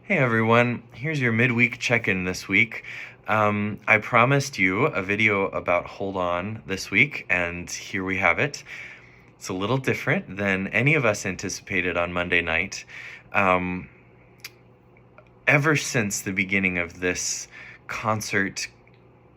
Hey everyone, here's your midweek check-in this week. I promised you a video about Hold On this week, and here we have it. It's a little different than any of us anticipated on Monday night. Um, Ever since the beginning of this concert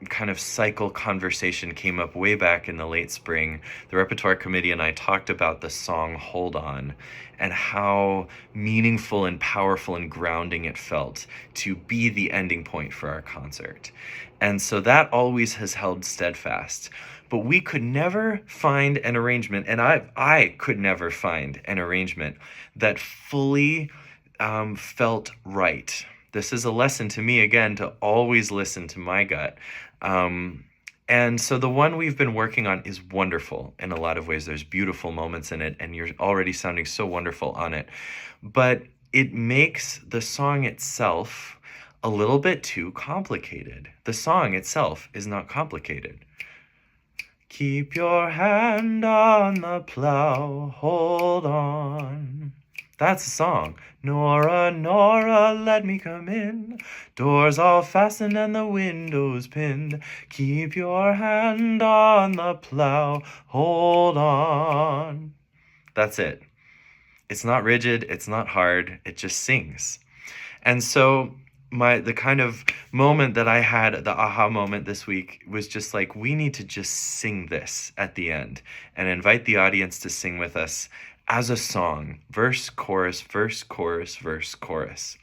kind of cycle conversation came up way back in the late spring, the repertoire committee and I talked about the song Hold On and how meaningful and powerful and grounding it felt to be the ending point for our concert. And so that always has held steadfast. But we could never find an arrangement, and I could never find an arrangement that fully felt right. This is a lesson to me, again, to always listen to my gut. And so the one we've been working on is wonderful in a lot of ways. There's beautiful moments in it, and you're already sounding so wonderful on it. But it makes the song itself a little bit too complicated. The song itself is not complicated. Keep your hand on the plow, hold on. That's the song. Nora, Nora, let me come in. Doors all fastened and the windows pinned. Keep your hand on the plow, hold on. That's it. It's not rigid, it's not hard, it just sings. And so the kind of moment that I had, the aha moment this week, was just like, we need to just sing this at the end and invite the audience to sing with us as a song, verse, chorus, verse, chorus, verse, chorus.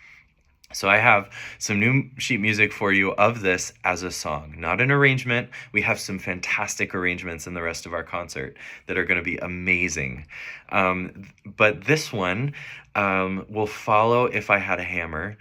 So I have some new sheet music for you of this as a song, not an arrangement. We have some fantastic arrangements in the rest of our concert that are going to be amazing. But this one will follow If I Had a Hammer.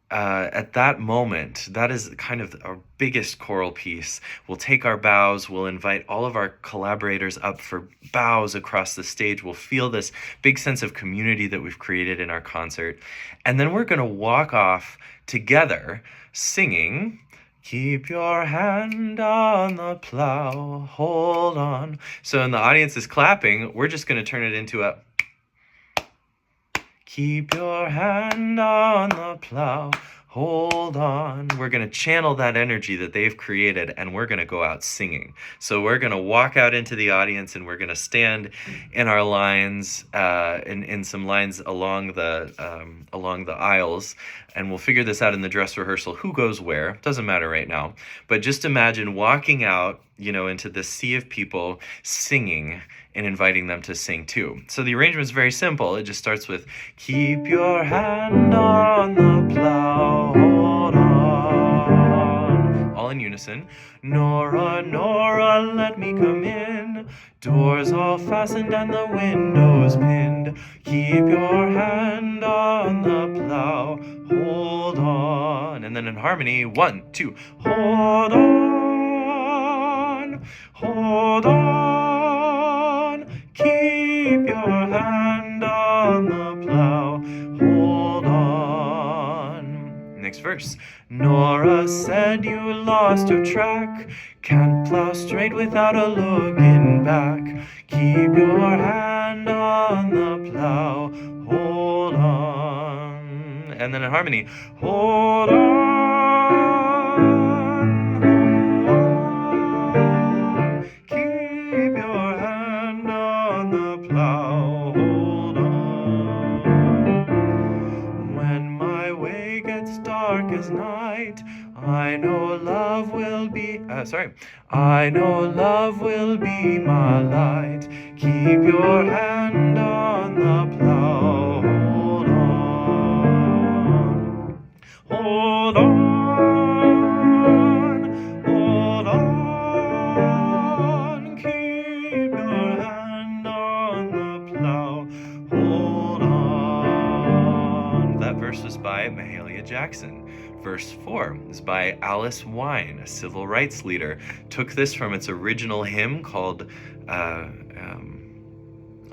At that moment, that is kind of our biggest choral piece. We'll take our bows, we'll invite all of our collaborators up for bows across the stage. We'll feel this big sense of community that we've created in our concert. And then we're going to walk off together singing, keep your hand on the plow, hold on. So when the audience is clapping, we're just going to turn it into a keep your hand on the plow, hold on. We're going to channel that energy that they've created, and we're going to go out singing. So we're going to walk out into the audience, and we're going to stand in our lines, in some lines along the aisles, and we'll figure this out in the dress rehearsal, who goes where. Doesn't matter right now. But just imagine walking out, into this sea of people singing and inviting them to sing too. So the arrangement is very simple. It just starts with, keep your hand on the plow, hold on. All in unison. Nora, Nora, let me come in. Doors all fastened and the windows pinned. Keep your hand on the plow, hold on. And then in harmony, 1, 2, hold on, hold on. Keep your hand on the plow, hold on. Next verse. Nora said you lost your track, can't plow straight without a looking back. Keep your hand on the plow, hold on. And then in harmony, hold on, keep your hand on the plow, hold on. When my way gets dark as night, I know love will be, I know love will be my light. Keep your hand on the plow, hold on. Hold on, hold on. Keep your hand on the plow, hold on. That verse was by Mahalia Jackson. Verse 4 is by Alice Wine, a civil rights leader. Took this from its original hymn called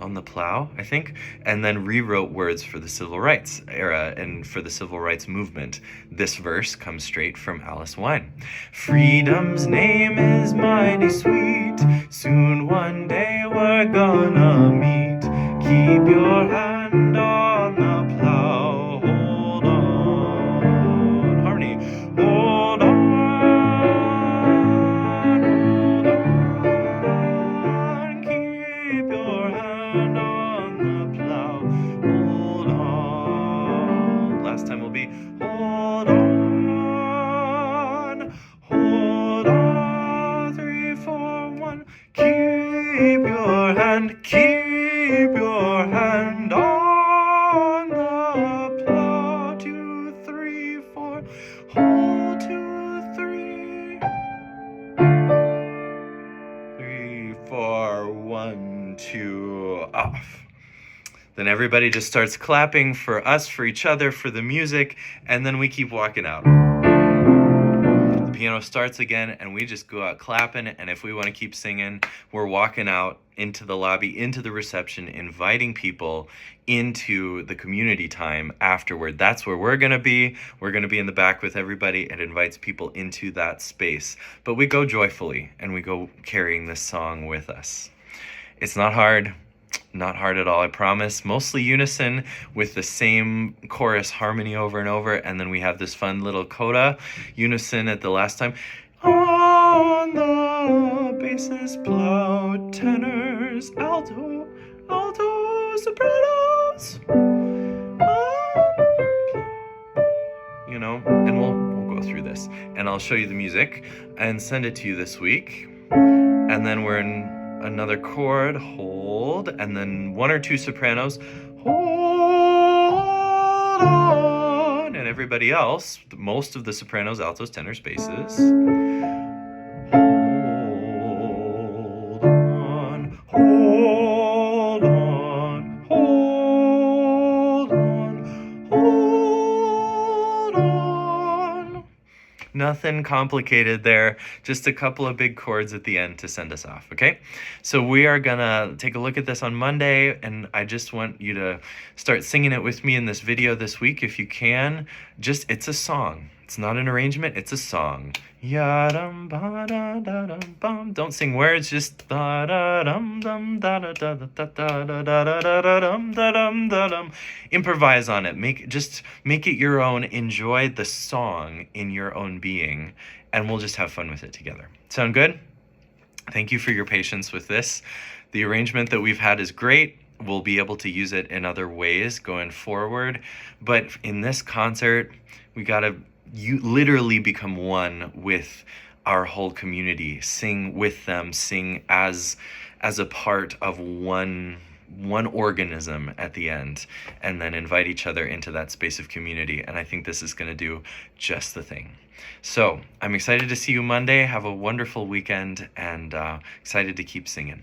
On the Plow, I think, and then rewrote words for the civil rights era and for the civil rights movement. This verse comes straight from Alice Wine. Freedom's name is mighty sweet. Soon one day we're gonna meet. Keep your hand on the plow. Then everybody just starts clapping for us, for each other, for the music, and then we keep walking out. The piano starts again, and we just go out clapping, and if we want to keep singing, we're walking out into the lobby, into the reception, inviting people into the community time afterward. That's where we're going to be. We're going to be in the back with everybody. It invites people into that space. But we go joyfully, and we go carrying this song with us. It's not hard. Not hard at all, I promise. Mostly unison with the same chorus harmony over and over, and then we have this fun little coda unison at the last time. On the basses, plaud, tenors, alto, sopranos. You know, and we'll go through this, and I'll show you the music and send it to you this week. And then we're in another chord, hold, and then 1 or 2 sopranos, hold on, and everybody else, most of the sopranos, altos, tenors, basses, hold on, hold on, hold on, hold on. Nothing complicated there, just a couple of big chords at the end to send us off, okay? So we are gonna take a look at this on Monday, and I just want you to start singing it with me in this video this week if you can. It's a song. It's not an arrangement, it's a song. Ya-dum ba da da dum bum. Don't sing words, just da da dum dum da da da da da da da da da da dum da dum da dum. Improvise on it. Make it your own. Enjoy the song in your own being, and we'll just have fun with it together. Sound good? Thank you for your patience with this. The arrangement that we've had is great. We'll be able to use it in other ways going forward, but in this concert, we gotta literally become one with our whole community. Sing with them, sing as a part of one organism at the end, and then invite each other into that space of community. And I think this is going to do just the thing. So I'm excited to see you Monday. Have a wonderful weekend, and excited to keep singing.